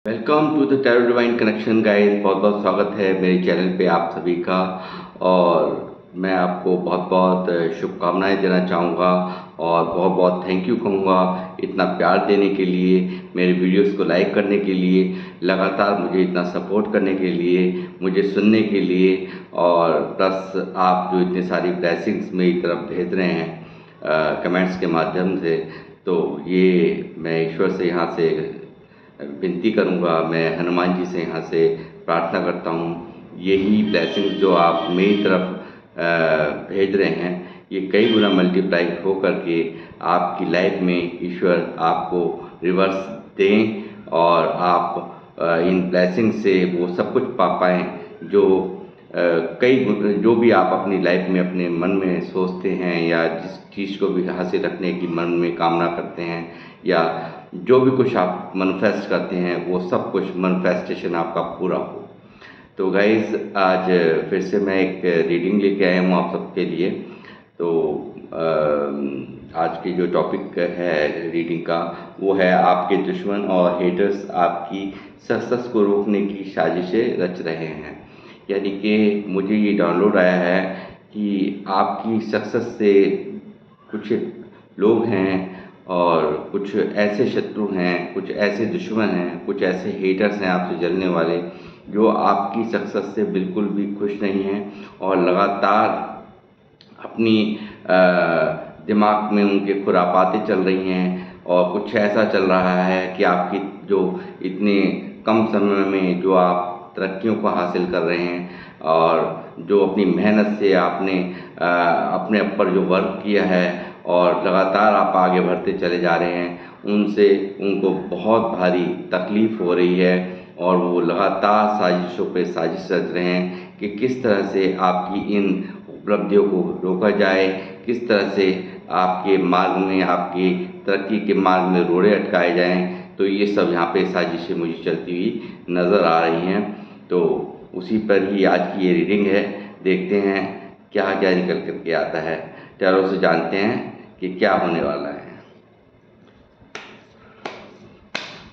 Welcome to the tarot divine connection guys. बहुत बहुत स्वागत है मेरे चैनल पे आप सभी का। और मैं आपको बहुत बहुत शुभकामनाएं देना चाहूँगा और बहुत बहुत थैंक यू कहूँगा इतना प्यार देने के लिए, मेरे वीडियोस को लाइक करने के लिए, लगातार मुझे इतना सपोर्ट करने के लिए, मुझे सुनने के लिए, और प्लस आप जो इतनी सारी ब्लेसिंग्स मेरी तरफ भेज रहे हैं कमेंट्स के माध्यम से। तो ये मैं ईश्वर से यहाँ से विनती करूँगा, मैं हनुमान जी से यहाँ से प्रार्थना करता हूँ, यही ब्लेसिंग जो आप मेरी तरफ भेज रहे हैं ये कई गुना मल्टीप्लाई हो करके आपकी लाइफ में ईश्वर आपको रिवर्स दें और आप इन ब्लेसिंग से वो सब कुछ पा पाएँ जो जो भी आप अपनी लाइफ में अपने मन में सोचते हैं या जिस चीज़ को भी हासिल रखने की मन में कामना करते हैं या जो भी कुछ आप मैनिफेस्ट करते हैं वो सब कुछ मैनिफेस्टेशन आपका पूरा हो। तो गाइस आज फिर से मैं एक रीडिंग लेके आया हूँ आप सबके लिए। तो आज की जो टॉपिक है रीडिंग का वो है आपके दुश्मन और हेटर्स आपकी सक्सेस को रोकने की साजिशें रच रहे हैं। यानी कि मुझे ये डाउनलोड आया है कि आपकी सक्सेस से कुछ लोग हैं और कुछ ऐसे शत्रु हैं, कुछ ऐसे दुश्मन हैं, कुछ ऐसे हेटर्स हैं आपसे जलने वाले जो आपकी सक्सेस से बिल्कुल भी खुश नहीं हैं और लगातार अपनी दिमाग में उनके खुरापाते चल रही हैं और कुछ ऐसा चल रहा है कि आपकी जो इतने कम समय में जो आप तरक्कियों को हासिल कर रहे हैं और जो अपनी मेहनत से आपने अपने ऊपर जो वर्क किया है और लगातार आप आगे बढ़ते चले जा रहे हैं, उनसे उनको बहुत भारी तकलीफ़ हो रही है और वो लगातार साजिशों पे साजिश रच रहे हैं कि किस तरह से आपकी इन उपलब्धियों को रोका जाए, किस तरह से आपके मार्ग में, आपकी तरक्की के मार्ग में रोड़े अटकाए जाएं। तो ये सब यहाँ पे साजिशें मुझे चलती हुई नज़र आ रही हैं। तो उसी पर ही आज की ये रीडिंग है। देखते हैं क्या क्या निकल करके आता है, टैरो से जानते हैं कि क्या होने वाला है।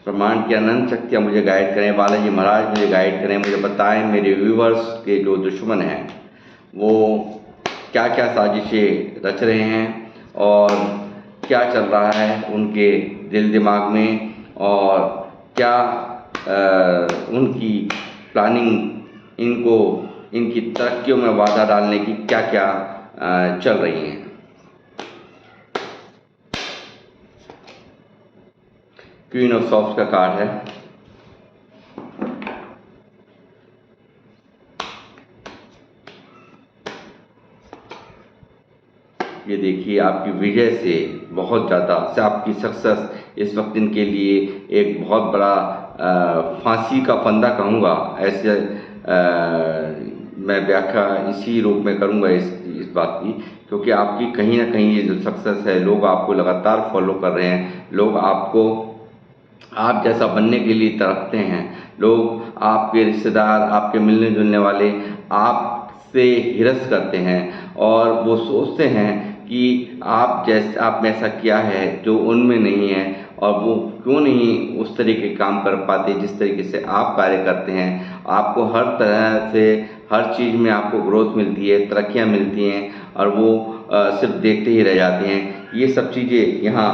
ब्रह्मांड की अनंत शक्तियाँ मुझे गाइड करें, बालाजी महाराज मुझे गाइड करें, मुझे बताएं मेरे व्यूवर्स के जो दुश्मन हैं वो क्या क्या साजिशें रच रहे हैं और क्या चल रहा है उनके दिल दिमाग में और क्या उनकी प्लानिंग इनको इनकी तरक्कियों में बाधा डालने की क्या क्या चल रही हैं। क्वीन ऑफ सॉफ्ट का कार्ड है। ये देखिए आपकी विजय से बहुत ज़्यादा से आपकी सक्सेस इस वक्त इनके लिए एक बहुत बड़ा फांसी का फंदा कहूँगा, ऐसे मैं व्याख्या इसी रूप में करूँगा इस बात की, क्योंकि आपकी कहीं ना कहीं ये जो सक्सेस है लोग आपको लगातार फॉलो कर रहे हैं, लोग आपको आप जैसा बनने के लिए तरसते हैं, लोग आपके रिश्तेदार, आपके मिलने जुलने वाले आपसे हिरस करते हैं और वो सोचते हैं कि आपने ऐसा किया है जो उनमें नहीं है और वो क्यों नहीं उस तरीके के काम कर पाते जिस तरीके से आप कार्य करते हैं। आपको हर तरह से हर चीज़ में आपको ग्रोथ मिलती है, तरक्कियाँ मिलती हैं और वो सिर्फ देखते ही रह जाते हैं। ये सब चीज़ें यहाँ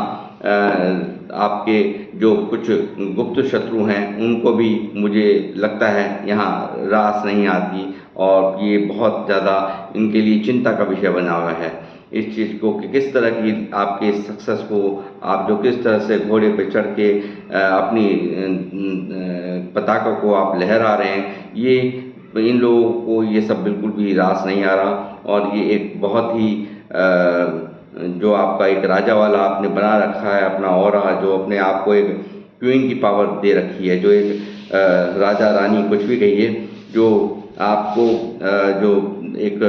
आपके जो कुछ गुप्त शत्रु हैं उनको भी मुझे लगता है यहाँ रास नहीं आती और ये बहुत ज़्यादा इनके लिए चिंता का विषय बना हुआ है इस चीज़ को कि किस तरह की आपके सक्सेस को आप जो किस तरह से घोड़े पे चढ़ के अपनी पताका को आप लहरा रहे हैं, ये इन लोगों को ये सब बिल्कुल भी रास नहीं आ रहा और ये एक बहुत ही जो आपका एक राजा वाला आपने बना रखा है अपना ऑरा, जो अपने आप को एक क्वीन की पावर दे रखी है, जो एक राजा रानी कुछ भी कहिए, जो आपको जो एक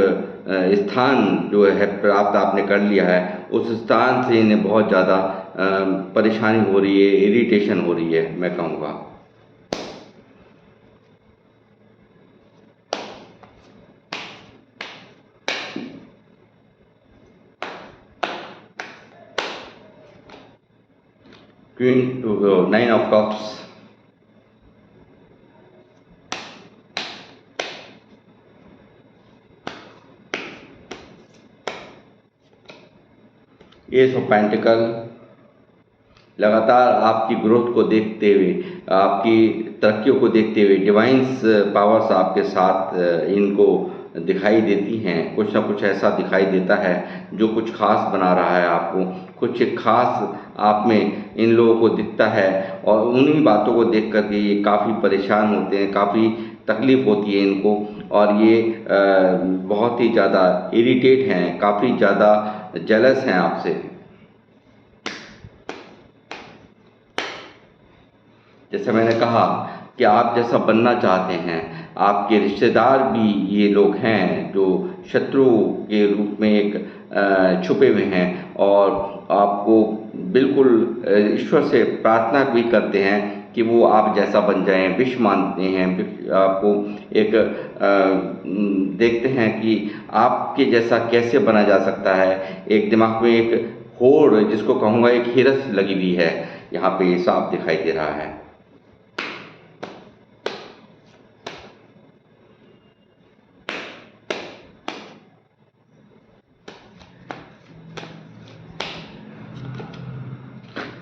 स्थान जो है प्राप्त आपने कर लिया है, उस स्थान से इन्हें बहुत ज़्यादा परेशानी हो रही है, इरिटेशन हो रही है मैं कहूँगा। Queen 9 of cups, S of pentacle, लगातार आपकी ग्रोथ को देखते हुए, आपकी तरक्कियों को देखते हुए डिवाइन्स पावर्स आपके साथ इनको दिखाई देती हैं। कुछ ना कुछ ऐसा दिखाई देता है जो कुछ खास बना रहा है आपको, कुछ एक खास आप में इन लोगों को दिखता है और उन्हीं बातों को देख कर के ये काफ़ी परेशान होते हैं, काफ़ी तकलीफ़ होती है इनको और ये बहुत ही ज़्यादा इरिटेट हैं, काफ़ी ज़्यादा जेलस हैं आपसे। जैसे मैंने कहा कि आप जैसा बनना चाहते हैं, आपके रिश्तेदार भी ये लोग हैं जो शत्रु के रूप में एक छुपे हुए हैं और आपको बिल्कुल ईश्वर से प्रार्थना भी करते हैं कि वो आप जैसा बन जाएं, विश मानते हैं, आपको एक देखते हैं कि आपके जैसा कैसे बना जा सकता है। एक दिमाग में एक होड़, जिसको कहूँगा एक हिरस लगी हुई है, यहाँ पे ये साफ दिखाई दे रहा है।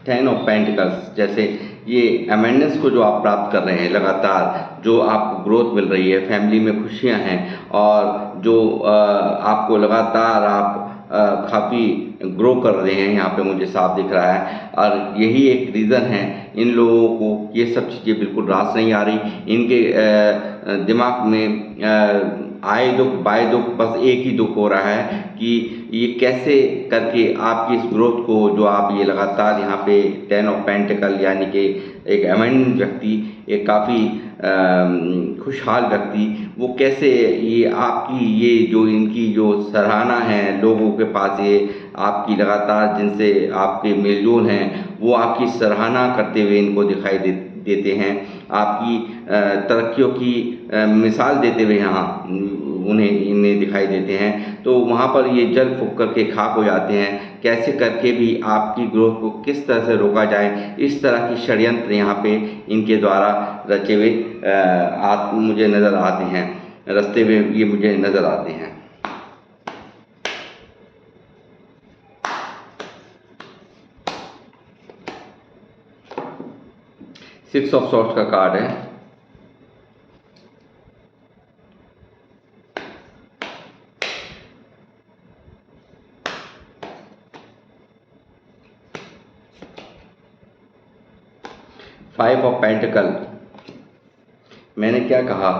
टेन ऑफ पेंटिकल्स, जैसे ये अमेंडेंस को जो आप प्राप्त कर रहे हैं, लगातार जो आपको ग्रोथ मिल रही है, फैमिली में खुशियां हैं और जो आपको लगातार आप काफ़ी ग्रो कर रहे हैं, यहाँ पे मुझे साफ दिख रहा है। और यही एक रीज़न है इन लोगों को ये सब चीज़ें बिल्कुल रास नहीं आ रही। इनके दिमाग में आए दुख बाय दुख, बस एक ही दुख हो रहा है कि ये कैसे करके आपकी इस ग्रोथ को, जो आप ये लगातार यहाँ पे 10 ऑफ पेंटिकल यानी कि एक एमेंड व्यक्ति, एक काफ़ी खुशहाल व्यक्ति, वो कैसे ये आपकी ये जो इनकी जो सराहना है लोगों के पास, ये आपकी लगातार जिनसे आपके मेलजोल हैं वो आपकी सराहना करते हुए इनको दिखाई देते हैं, आपकी तरक्कियों की मिसाल देते हुए यहाँ इन्हें दिखाई देते हैं। तो वहाँ पर ये जल फूँक करके खाक हो जाते हैं। कैसे करके भी आपकी ग्रोथ को किस तरह से रोका जाए, इस तरह की षड्यंत्र यहाँ पे इनके द्वारा रचे हुए मुझे नज़र आते हैं, रास्ते में ये मुझे नज़र आते हैं। सिक्स ऑफ सॉर्ड्स का कार्ड है। फाइव ऑफ पेंटिकल, मैंने क्या कहा,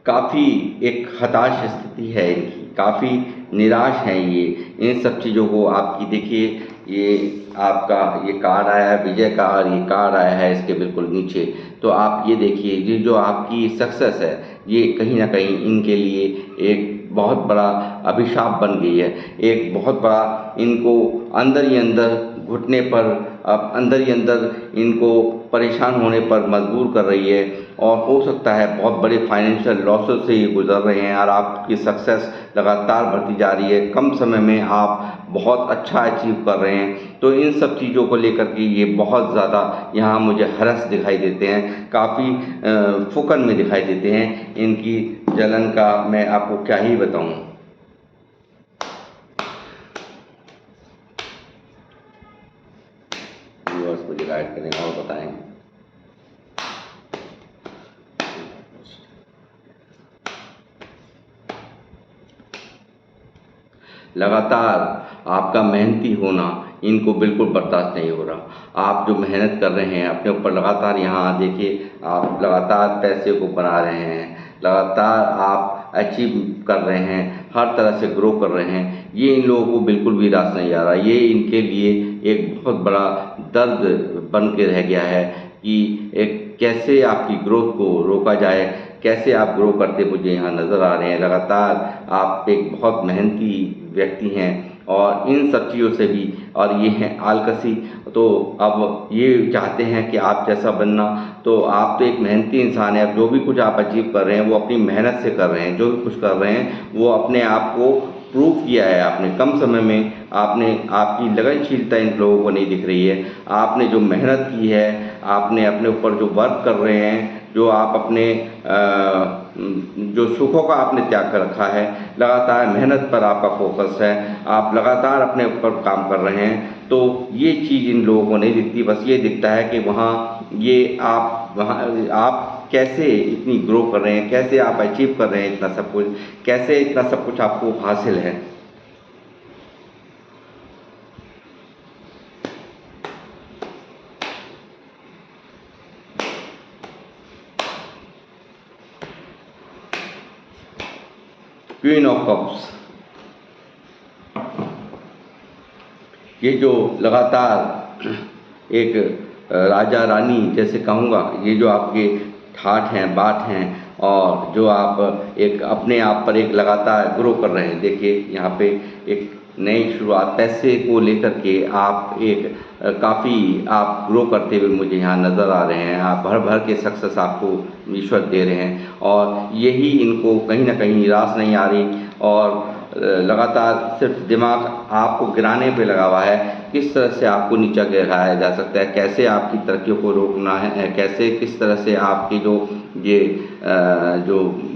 काफ़ी एक हताश स्थिति है इनकी, काफ़ी निराश हैं ये इन सब चीज़ों को। आपकी देखिए, ये आपका ये कार्ड आया है विजय का और ये कार्ड आया है इसके बिल्कुल नीचे। तो आप ये देखिए, ये जो आपकी सक्सेस है ये कहीं ना कहीं इनके लिए एक बहुत बड़ा अभिशाप बन गई है, एक बहुत बड़ा इनको अंदर ही अंदर घुटने पर, अब अंदर ही अंदर इनको परेशान होने पर मजबूर कर रही है। और हो सकता है बहुत बड़े फाइनेंशियल लॉसेस से ये गुजर रहे हैं और आपकी सक्सेस लगातार बढ़ती जा रही है, कम समय में आप बहुत अच्छा अचीव कर रहे हैं। तो इन सब चीज़ों को लेकर के ये बहुत ज़्यादा यहाँ मुझे हरस दिखाई देते हैं, काफ़ी फुकन में दिखाई देते हैं। इनकी जलन का मैं आपको क्या ही बताऊँ। मुझे गाइड करें और बताएं। लगातार आपका मेहनती होना इनको बिल्कुल बर्दाश्त नहीं हो रहा। आप जो मेहनत कर रहे हैं अपने ऊपर, लगातार यहाँ देखिए आप लगातार पैसे को बना रहे हैं, लगातार आप अचीव कर रहे हैं, हर तरह से ग्रो कर रहे हैं, ये इन लोगों को बिल्कुल भी रास नहीं आ रहा। ये इनके लिए एक बहुत बड़ा दर्द बन के रह गया है कि एक कैसे आपकी ग्रोथ को रोका जाए, कैसे आप ग्रो करते मुझे यहाँ नज़र आ रहे हैं। लगातार आप एक बहुत मेहनती व्यक्ति हैं और इन सब चीज़ों से भी, और ये हैं आलकसी, तो अब ये चाहते हैं कि आप जैसा बनना। तो आप तो एक मेहनती इंसान हैं, अब जो भी कुछ आप अचीव कर रहे हैं वो अपनी मेहनत से कर रहे हैं, जो भी कुछ कर रहे हैं वो अपने आप को प्रूव किया है आपने कम समय में। आपने, आपकी लगनशीलता इन लोगों को नहीं दिख रही है, आपने जो मेहनत की है, आपने अपने ऊपर जो वर्क कर रहे हैं, जो आप अपने जो सुखों का आपने त्याग कर रखा है, लगातार मेहनत पर आपका फोकस है, आप लगातार अपने ऊपर काम कर रहे हैं। तो ये चीज़ इन लोगों को नहीं दिखती, बस ये दिखता है कि वहाँ आप कैसे इतनी ग्रो कर रहे हैं, कैसे आप अचीव कर रहे हैं इतना सब कुछ, कैसे इतना सब कुछ आपको हासिल है। क्वीन ऑफ कप्स, ये जो लगातार एक राजा रानी जैसे कहूँगा, ये जो आपके ठाठ हैं, बात हैं, और जो आप एक अपने आप पर एक लगातार ग्रो कर रहे हैं। देखिए यहाँ पे एक नई शुरुआत, पैसे को लेकर के आप एक काफ़ी आप ग्रो करते हुए मुझे यहाँ नज़र आ रहे हैं। आप भर भर के सक्सेस आपको ईश्वर दे रहे हैं, और यही इनको कहीं ना कहीं निराश नहीं आ रही, और लगातार सिर्फ दिमाग आपको गिराने पे लगा हुआ है। किस तरह से आपको नीचा गिराया जा सकता है, कैसे आपकी तरक्कियों को रोकना है, कैसे किस तरह से आपकी जो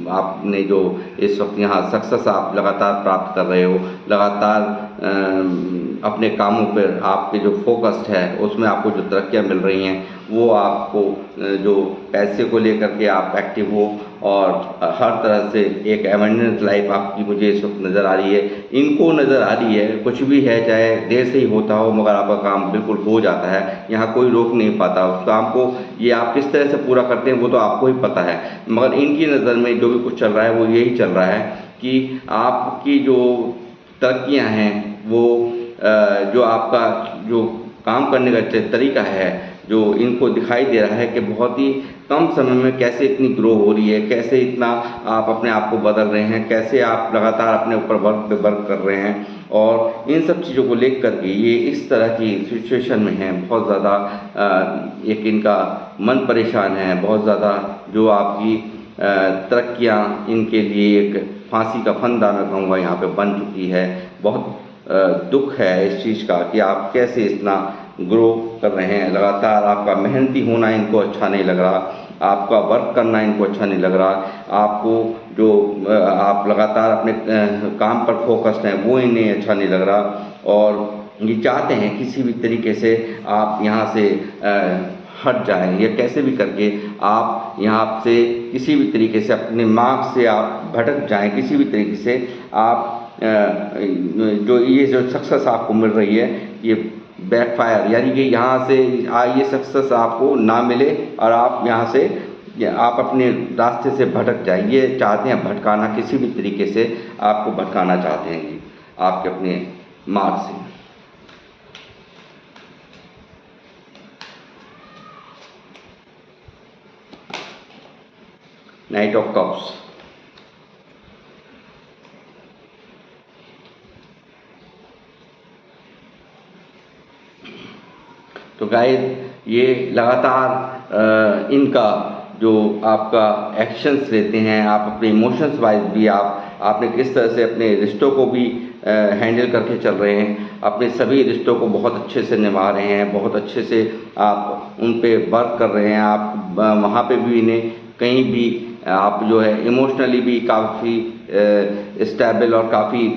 आपने जो इस वक्त यहाँ सक्सेस आप लगातार प्राप्त कर रहे हो, लगातार अपने कामों पर आपके जो फोकस्ड है उसमें आपको जो तरक्कियाँ मिल रही हैं, वो आपको जो पैसे को लेकर के आप एक्टिव हो, और हर तरह से एक एबंडेंस लाइफ आपकी मुझे इस वक्त नज़र आ रही है, इनको नज़र आ रही है। कुछ भी है, चाहे देर से ही होता हो, मगर आपका काम बिल्कुल हो जाता है, यहाँ कोई रोक नहीं पाता उस काम को। ये आप किस तरह से पूरा करते हैं वो तो आपको ही पता है, मगर इनकी नज़र में जो भी कुछ चल रहा है वो यही चल रहा है कि आपकी जो तरक्कियाँ हैं, वो जो आपका जो काम करने का तरीका है, जो इनको दिखाई दे रहा है कि बहुत ही कम समय में कैसे इतनी ग्रो हो रही है, कैसे इतना आप अपने आप को बदल रहे हैं, कैसे आप लगातार अपने ऊपर वर्क पे वर्क कर रहे हैं, और इन सब चीज़ों को लेकर के ये इस तरह की सिचुएशन में हैं। बहुत ज़्यादा एक इनका मन परेशान है, बहुत ज़्यादा जो आपकी तरक्कियाँ इनके लिए एक फांसी का फंदा मैं कहूँगा यहाँ पे बन चुकी है। बहुत दुख है इस चीज़ का कि आप कैसे इतना ग्रो कर रहे हैं, लगातार आपका मेहनती होना इनको अच्छा नहीं लग रहा, आपका वर्क करना इनको अच्छा नहीं लग रहा, आपको जो आप लगातार अपने काम पर फोकस्ड हैं वो इन्हें अच्छा नहीं लग रहा, और ये चाहते हैं किसी भी तरीके से आप यहाँ से हट जाएं, या कैसे भी करके आप यहाँ से किसी भी तरीके से अपने मार्ग से आप भटक जाएं, किसी भी तरीके से आप जो ये जो सक्सेस आपको मिल रही है ये बैकफायर, यानी कि यहाँ से ये सक्सेस आपको ना मिले और आप यहाँ से आप अपने रास्ते से भटक जाएं। ये चाहते हैं भटकाना, किसी भी तरीके से आपको भटकाना चाहते हैं ये आपके अपने मार्ग से। नाइट ऑफ कप्स, तो गाइस ये लगातार इनका जो आपका एक्शंस लेते हैं, आप अपने इमोशंस वाइज भी आपने किस तरह से अपने रिश्तों को भी हैंडल करके चल रहे हैं, अपने सभी रिश्तों को बहुत अच्छे से निभा रहे हैं, बहुत अच्छे से आप उन पे वर्क कर रहे हैं। आप वहाँ पे भी इन्हें कहीं भी आप जो है इमोशनली भी काफ़ी स्टेबल और काफ़ी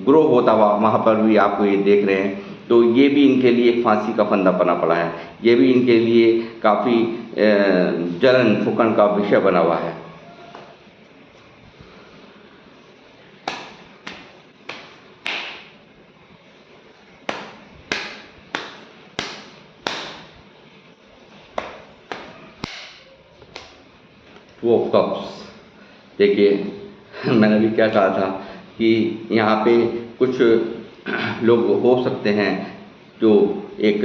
ग्रो होता हुआ वहाँ पर भी आपको ये देख रहे हैं। तो ये भी इनके लिए एक फांसी का फंदा बना पड़ा है, ये भी इनके लिए काफ़ी जलन फूकन का विषय बना हुआ है। वो कप्स, देखिए मैंने भी क्या कहा था कि यहाँ पे कुछ लोग हो सकते हैं जो एक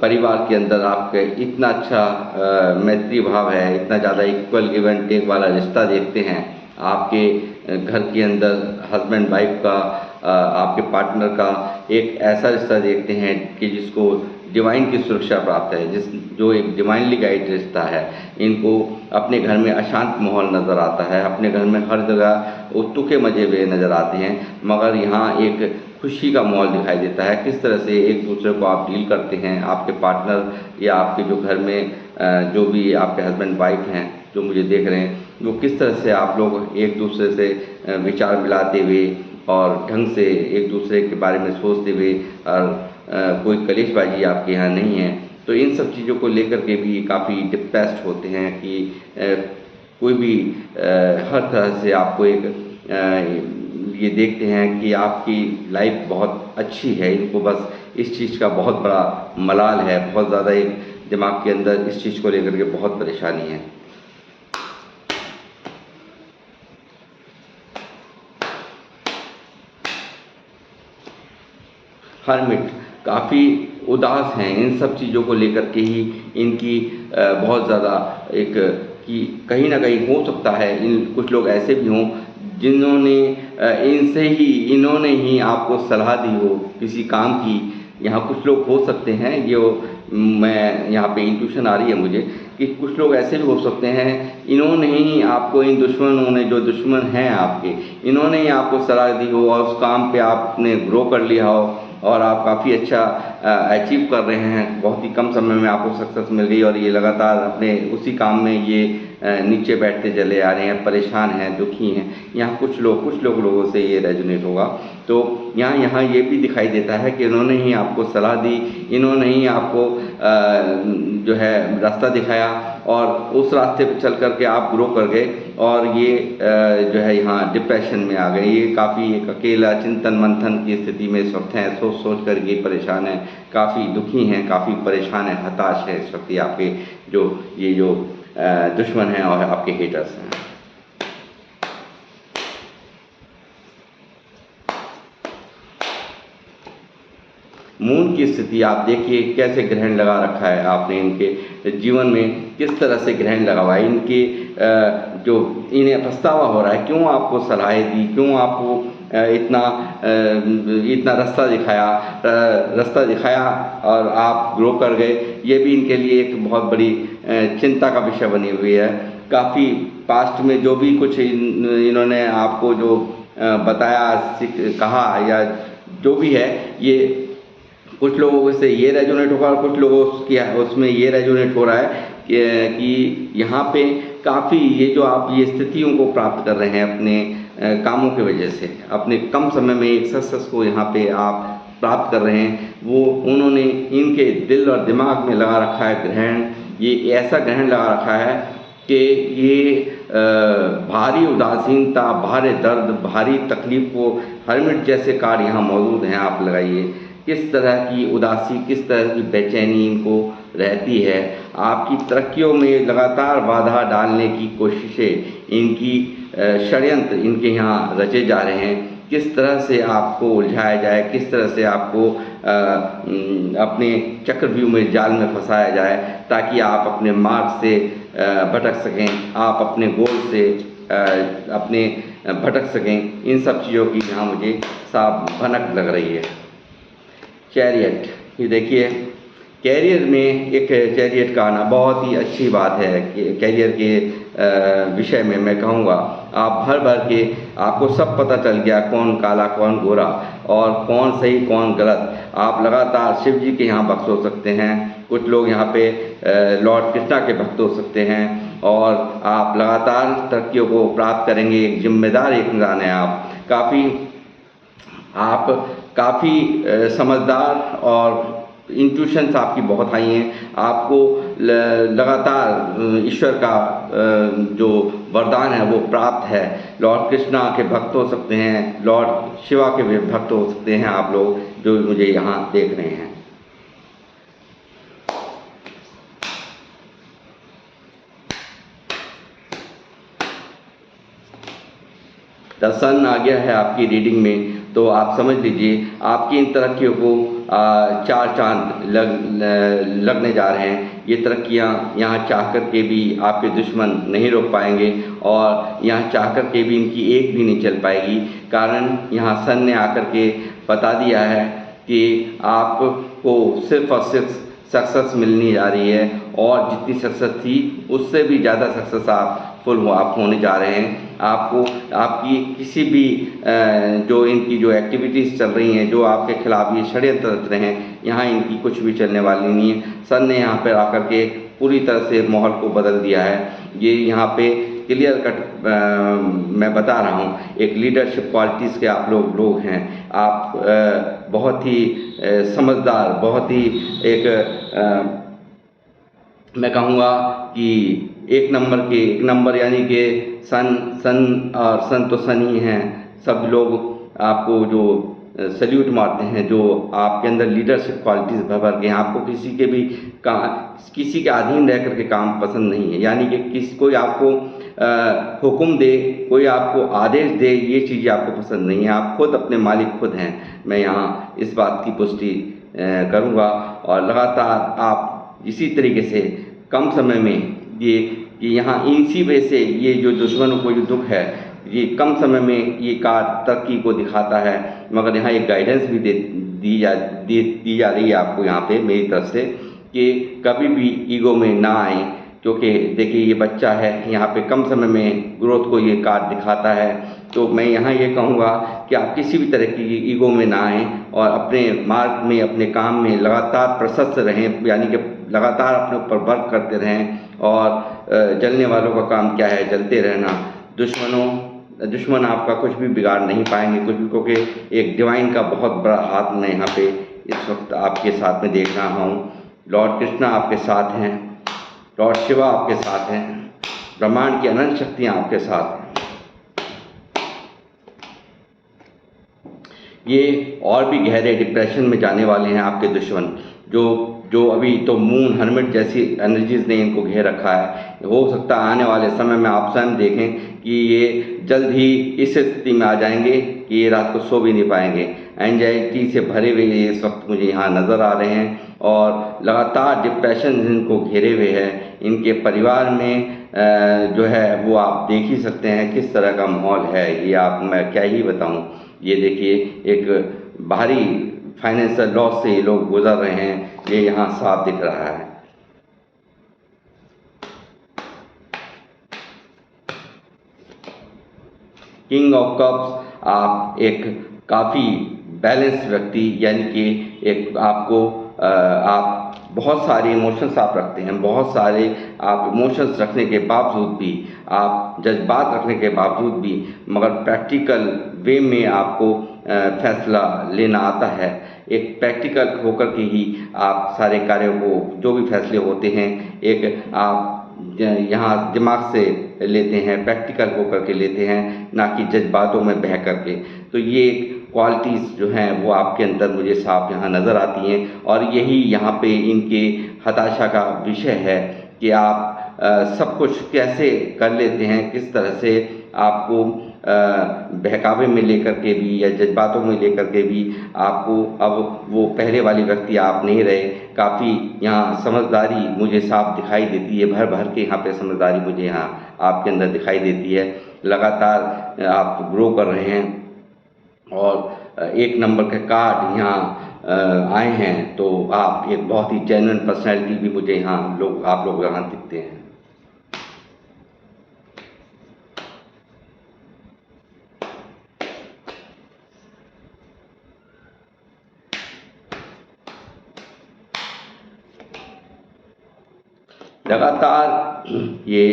परिवार के अंदर आपके इतना अच्छा मैत्री भाव है, इतना ज़्यादा इक्वल गिव एंड टेक वाला रिश्ता देखते हैं आपके घर के अंदर, हस्बैंड वाइफ का, आपके पार्टनर का एक ऐसा रिश्ता देखते हैं कि जिसको डिवाइन की सुरक्षा प्राप्त है, जो एक डिवाइनली गाइड रिश्ता है। इनको अपने घर में अशांत माहौल नज़र आता है, अपने घर में हर जगह उत्तू के मजे हुए नज़र आते हैं, मगर यहाँ एक खुशी का माहौल दिखाई देता है। किस तरह से एक दूसरे को आप डील करते हैं, आपके पार्टनर या आपके जो घर में जो भी आपके हस्बैंड वाइफ हैं जो मुझे देख रहे हैं, वो किस तरह से आप लोग एक दूसरे से विचार मिलाते हुए और ढंग से एक दूसरे के बारे में सोचते हुए और कोई कलेशबाजी आपके यहाँ नहीं है, तो इन सब चीज़ों को लेकर के भी काफ़ी डिप्रेस्ड होते हैं कि कोई भी हर तरह से आपको एक ये देखते हैं कि आपकी लाइफ बहुत अच्छी है, इनको बस इस चीज़ का बहुत बड़ा मलाल है, बहुत ज़्यादा एक दिमाग के अंदर इस चीज़ को लेकर के बहुत परेशानी है। हर्मिट काफ़ी उदास हैं, इन सब चीज़ों को लेकर के ही इनकी बहुत ज़्यादा एक कि कहीं न कहीं हो सकता है इन कुछ लोग ऐसे भी हों जिन्होंने इन्होंने ही आपको सलाह दी हो किसी काम की। यहाँ कुछ लोग हो सकते हैं, मैं यहाँ पे इंट्यूशन आ रही है मुझे कि कुछ लोग ऐसे भी हो सकते हैं, इन्होंने ही आपको, इन दुश्मनों ने, जो दुश्मन हैं आपके, इन्होंने ही आपको सलाह दी हो और उस काम पे आपने ग्रो कर लिया हो और आप काफ़ी अच्छा अचीव कर रहे हैं, बहुत ही कम समय में आपको सक्सेस मिल गई और ये लगातार अपने उसी काम में ये नीचे बैठते चले आ रहे हैं, परेशान हैं, दुखी हैं। यहाँ कुछ लोगों से ये रेजोनेट होगा। तो यहाँ ये भी दिखाई देता है कि इन्होंने ही आपको सलाह दी, इन्होंने ही आपको जो है रास्ता दिखाया और उस रास्ते पे चल कर के आप ग्रो कर गए और ये जो है यहाँ डिप्रेशन में आ गए। ये काफ़ी एक अकेला चिंतन मंथन की स्थिति में इस वक्त हैं, सोच कर ये परेशान हैं, काफ़ी दुखी हैं, काफ़ी परेशान हैं, हताश है इस वक्त ये आपके जो दुश्मन हैं और आपके हेटर्स हैं। मून की स्थिति आप देखिए कैसे ग्रहण लगा रखा है आपने, इनके जीवन में किस तरह से ग्रहण लगा हुआ है, इनके जो इन्हें पछतावा हो रहा है, क्यों आपको सलाहें दी, क्यों आपको इतना रास्ता दिखाया और आप ग्रो कर गए। ये भी इनके लिए एक बहुत बड़ी चिंता का विषय बनी हुई है। काफ़ी पास्ट में जो भी कुछ इन्होंने आपको जो बताया, कहा या जो भी है, ये कुछ लोगों से ये रेजोनेट होगा और कुछ लोगों की उसमें ये रेजोनेट हो रहा है कि यहाँ पे काफ़ी ये जो आप ये स्थितियों को प्राप्त कर रहे हैं अपने कामों की वजह से, अपने कम समय में एक सक्सेस को यहाँ पे आप प्राप्त कर रहे हैं, वो उन्होंने इनके दिल और दिमाग में लगा रखा है ग्रहण। ये ऐसा ग्रहण लगा रखा है कि ये भारी उदासीनता, भारी दर्द, भारी तकलीफ को हर्मिट जैसे कार्ड यहाँ मौजूद हैं, आप लगाइए किस तरह की उदासी, किस तरह की बेचैनी इनको रहती है। आपकी तरक्कियों में लगातार बाधा डालने की कोशिशें, इनकी षड्यंत्र इनके यहाँ रचे जा रहे हैं, किस तरह से आपको उलझाया जाए, किस तरह से आपको अपने चक्रव्यूह में, जाल में फंसाया जाए ताकि आप अपने मार्ग से भटक सकें, आप अपने गोल से अपने भटक सकें। इन सब चीज़ों की यहाँ मुझे साफ भनक लग रही है। चैरियट, ये देखिए कैरियर में एक चैरियट का आना बहुत ही अच्छी बात है कि कैरियर के विषय में मैं कहूँगा आप भर के आपको सब पता चल गया, कौन काला कौन गोरा और कौन सही कौन गलत। आप लगातार शिव जी के यहाँ भक्त हो सकते हैं, कुछ लोग यहाँ पे लॉर्ड कृष्णा के भक्त हो सकते हैं और आप लगातार तरक्कियों को प्राप्त करेंगे। एक जिम्मेदार एक इंसान है आप काफ़ी समझदार और इंट्यूशंस आपकी बहुत हाई हैं। आपको लगातार ईश्वर का जो वरदान है वो प्राप्त है। लॉर्ड कृष्णा के भक्त हो सकते हैं, लॉर्ड शिवा के भी भक्त हो सकते हैं आप लोग जो मुझे यहाँ देख रहे हैं। द सन आ गया है आपकी रीडिंग में, तो आप समझ लीजिए आपकी इन तरक्कियों को 4 चांद लगने जा रहे हैं। ये तरक्कियाँ यहाँ चाह कर के भी आपके दुश्मन नहीं रोक पाएंगे और यहाँ चाह कर के भी इनकी एक भी नहीं चल पाएगी। कारण यहाँ सन ने आकर के बता दिया है कि आपको सिर्फ और सिर्फ सक्सेस मिलनी जा रही है और जितनी सक्सेस थी उससे भी ज़्यादा सक्सेस आप होने जा रहे हैं। आपको आपकी किसी भी जो इनकी जो एक्टिविटीज़ चल रही हैं, जो आपके खिलाफ ये षड्यंत्र रच रहे हैं, यहाँ इनकी कुछ भी चलने वाली नहीं है। सन ने यहाँ पर आकर के पूरी तरह से माहौल को बदल दिया है। ये यहाँ पे क्लियर कट मैं बता रहा हूँ, एक लीडरशिप क्वालिटीज़ के आप लोग हैं। आप बहुत ही समझदार, बहुत ही एक मैं कहूँगा कि एक नंबर यानी कि सन और सन तो सन ही हैं। सब लोग आपको जो सल्यूट मारते हैं, जो आपके अंदर लीडरशिप क्वालिटीज़ भर के हैं। आपको किसी के अधीन रह कर के काम पसंद नहीं है, यानी कि कोई आपको हुक्म दे, कोई आपको आदेश दे, ये चीज़ें आपको पसंद नहीं है। आप खुद अपने मालिक खुद हैं। मैं यहाँ इस बात की पुष्टि करूँगा और लगातार आप इसी तरीके से कम समय में ये कि यहाँ इसी वजह से ये जो दुश्मनों को जो दुख है, ये कम समय में ये कार तरक्की को दिखाता है। मगर यहाँ एक गाइडेंस भी दी जा रही है आपको यहाँ पे मेरी तरफ से कि कभी भी ईगो में ना आए, क्योंकि देखिए ये बच्चा है, यहाँ पे कम समय में ग्रोथ को ये कार दिखाता है। तो मैं यहाँ ये कहूँगा कि आप किसी भी तरह की ईगो में ना आएँ और अपने मार्ग में, अपने काम में लगातार प्रशस्त रहें, यानी कि लगातार अपने ऊपर वर्क करते रहें। और जलने वालों का काम क्या है, जलते रहना। दुश्मन आपका कुछ भी बिगाड़ नहीं पाएंगे, कुछ भी, क्योंकि एक डिवाइन का बहुत बड़ा हाथ मैं यहाँ पे इस वक्त आपके साथ में देख रहा हूँ। लॉर्ड कृष्णा आपके साथ हैं, लॉर्ड शिवा आपके साथ हैं, ब्रह्मांड की अनंत शक्तियाँ आपके साथ हैं। ये और भी गहरे डिप्रेशन में जाने वाले हैं आपके दुश्मन, जो अभी तो मून हर्मिट जैसी एनर्जीज ने इनको घेर रखा है। हो सकता है आने वाले समय में आप स्वयं देखें कि ये जल्द ही इस स्थिति में आ जाएंगे कि ये रात को सो भी नहीं पाएंगे। एंजाइटी से भरे हुए इस वक्त मुझे यहाँ नज़र आ रहे हैं और लगातार डिप्रेशन इनको घेरे हुए हैं। इनके परिवार में जो है वो आप देख ही सकते हैं किस तरह का माहौल है। ये मैं क्या ही बताऊँ। ये देखिए एक भारी फाइनेंशियल लॉस से ये लोग गुजर रहे हैं, ये यहाँ साफ दिख रहा है। किंग ऑफ कप्स, आप एक काफ़ी बैलेंस व्यक्ति, यानी कि एक आप बहुत सारे इमोशंस आप रखते हैं, बहुत सारे आप इमोशंस रखने के बावजूद भी, आप जज्बात रखने के बावजूद भी, मगर प्रैक्टिकल वे में आपको फैसला लेना आता है। एक प्रैक्टिकल होकर के ही आप सारे कार्यों को, जो भी फैसले होते हैं, एक आप यहाँ दिमाग से लेते हैं, प्रैक्टिकल होकर के लेते हैं, ना कि जज्बातों में बह करके। तो ये क्वालिटीज़ जो हैं वो आपके अंदर मुझे साफ यहाँ नज़र आती हैं और यही यहाँ पे इनके हताशा का विषय है कि आप सब कुछ कैसे कर लेते हैं, किस तरह से आपको बहकावे में लेकर के भी या जज्बातों में लेकर के भी आपको अब वो पहले वाली व्यक्ति आप नहीं रहे। काफ़ी यहाँ समझदारी मुझे साफ दिखाई देती है, भर भर के यहाँ पे समझदारी मुझे यहाँ आपके अंदर दिखाई देती है। लगातार आप ग्रो कर रहे हैं और एक नंबर के कार्ड यहाँ आए हैं, तो आप एक बहुत ही जेन्युइन पर्सनैलिटी भी मुझे यहाँ आप लोग यहाँ दिखते हैं। लगातार ये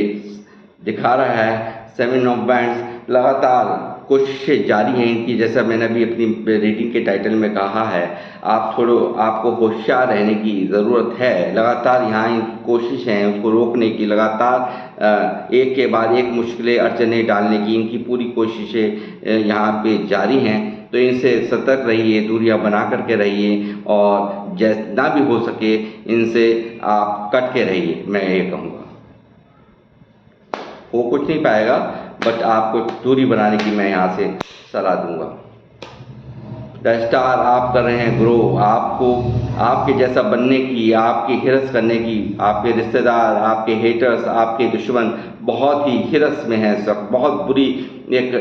दिखा रहा है 7 ऑफ बैंड्स। लगातार कोशिशें जारी हैं इनकी, जैसा मैंने अभी अपनी रीडिंग के टाइटल में कहा है। आपको होशियार रहने की ज़रूरत है। लगातार यहाँ इनकी कोशिश है उसको रोकने की, लगातार एक के बाद एक मुश्किलें अड़चने डालने की इनकी पूरी कोशिशें यहाँ पे जारी हैं। तो इनसे सतर्क रहिए, दूरियां बना करके रहिए और जितना भी हो सके इनसे आप कट के रहिए। मैं ये कहूँगा, वो कुछ नहीं पाएगा, बट आपको दूरी बनाने की मैं यहाँ से सलाह दूंगा। द स्टार, आप कर रहे हैं ग्रो। आपको आपके जैसा बनने की, आपकी हिरस करने की, आपके रिश्तेदार, आपके हेटर्स, आपके दुश्मन बहुत ही हिरस में हैं। सब बहुत बुरी एक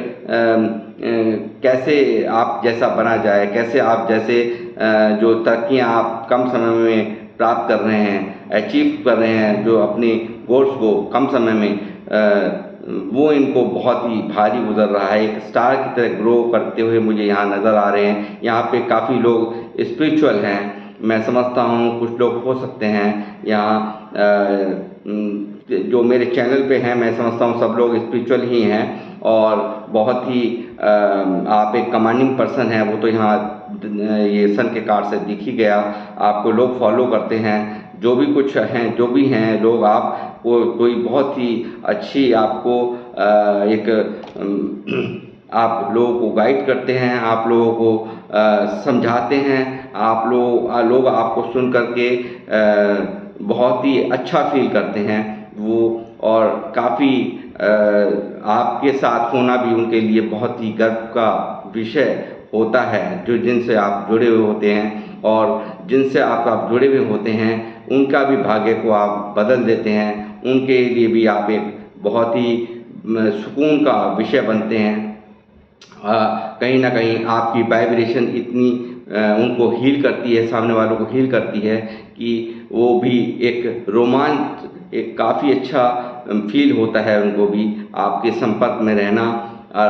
कैसे आप जैसा बना जाए, कैसे आप जैसे जो तरक्कियाँ आप कम समय में प्राप्त कर रहे हैं, अचीव कर रहे हैं, जो अपनी गोल्स को कम समय में वो इनको बहुत ही भारी गुजर रहा है। एक स्टार की तरह ग्रो करते हुए मुझे यहाँ नज़र आ रहे हैं। यहाँ पे काफ़ी लोग स्पिरिचुअल हैं, मैं समझता हूँ। कुछ लोग हो सकते हैं यहाँ जो मेरे चैनल पे हैं, मैं समझता हूँ सब लोग स्पिरिचुअल ही हैं और बहुत ही आप एक कमांडिंग पर्सन हैं। वो तो यहाँ ये सन के कार्ड से दिख ही गया। आपको लोग फॉलो करते हैं, जो भी कुछ हैं, जो भी हैं लोग, आप वो कोई बहुत ही अच्छी आपको एक आप लोगों को गाइड करते हैं, आप लोगों को समझाते हैं, लोग आपको सुन कर के बहुत ही अच्छा फील करते हैं वो। और काफ़ी आपके साथ होना भी उनके लिए बहुत ही गर्व का विषय होता है। जो जिनसे आप जुड़े हुए होते हैं और जिनसे आप जुड़े हुए होते हैं, उनका भी भाग्य को आप बदल देते हैं। उनके लिए भी आप एक बहुत ही सुकून का विषय बनते हैं। कहीं ना कहीं आपकी वाइब्रेशन इतनी उनको हील करती है, सामने वालों को हील करती है कि वो भी एक रोमांच, एक काफ़ी अच्छा फील होता है उनको भी आपके संपर्क में रहना और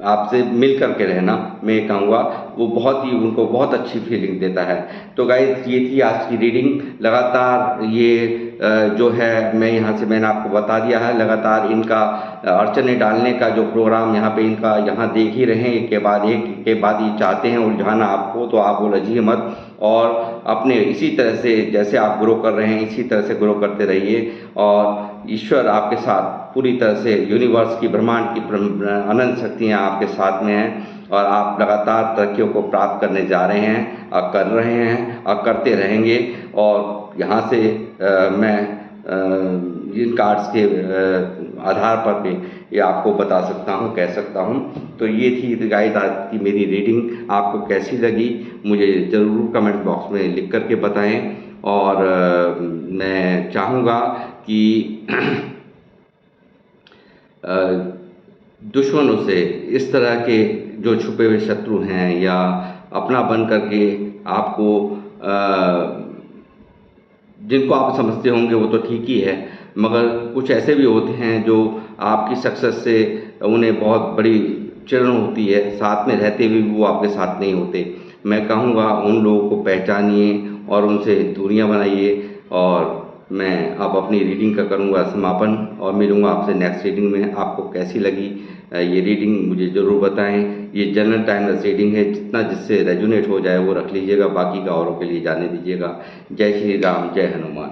आपसे मिल कर के रहना। मैं कहूँगा वो बहुत ही उनको बहुत अच्छी फीलिंग देता है। तो गाइस, ये थी आज की रीडिंग। लगातार ये जो है मैं यहाँ से मैंने आपको बता दिया है, लगातार इनका अड़चने डालने का जो प्रोग्राम यहाँ पे इनका यहाँ देख ही रहे हैं। एक के बाद ये चाहते हैं उलझाना आपको, तो आप उलझिए मत और अपने इसी तरह से जैसे आप ग्रो कर रहे हैं इसी तरह से ग्रो करते रहिए। और ईश्वर आपके साथ पूरी तरह से, यूनिवर्स की, ब्रह्मांड की अनंत शक्तियाँ आपके साथ में हैं और आप लगातार तरक्कियों को प्राप्त करने जा रहे हैं और कर रहे हैं और करते रहेंगे। और यहाँ से मैं जिन कार्ड्स के आधार पर भी ये आपको बता सकता हूँ, कह सकता हूँ। तो ये थी गाइस आज की मेरी रीडिंग। आपको कैसी लगी मुझे ज़रूर कमेंट बॉक्स में लिख करके बताएं। और मैं चाहूँगा कि दुश्मनों से, इस तरह के जो छुपे हुए शत्रु हैं या अपना बन करके आपको जिनको आप समझते होंगे वो तो ठीक ही है, मगर कुछ ऐसे भी होते हैं जो आपकी सक्सेस से उन्हें बहुत बड़ी चिढ़ होती है, साथ में रहते हुए भी वो आपके साथ नहीं होते। मैं कहूँगा उन लोगों को पहचानिए और उनसे दूरियां बनाइए। और मैं अब अपनी रीडिंग का करूँगा समापन और मिलूँगा आपसे नेक्स्ट रीडिंग में। आपको कैसी लगी ये रीडिंग मुझे ज़रूर बताएं। ये जनरल टाइमलेस रीडिंग है, जितना जिससे रेजोनेट हो जाए वो रख लीजिएगा, बाकी का औरों के लिए जाने दीजिएगा। जय श्री राम, जय हनुमान।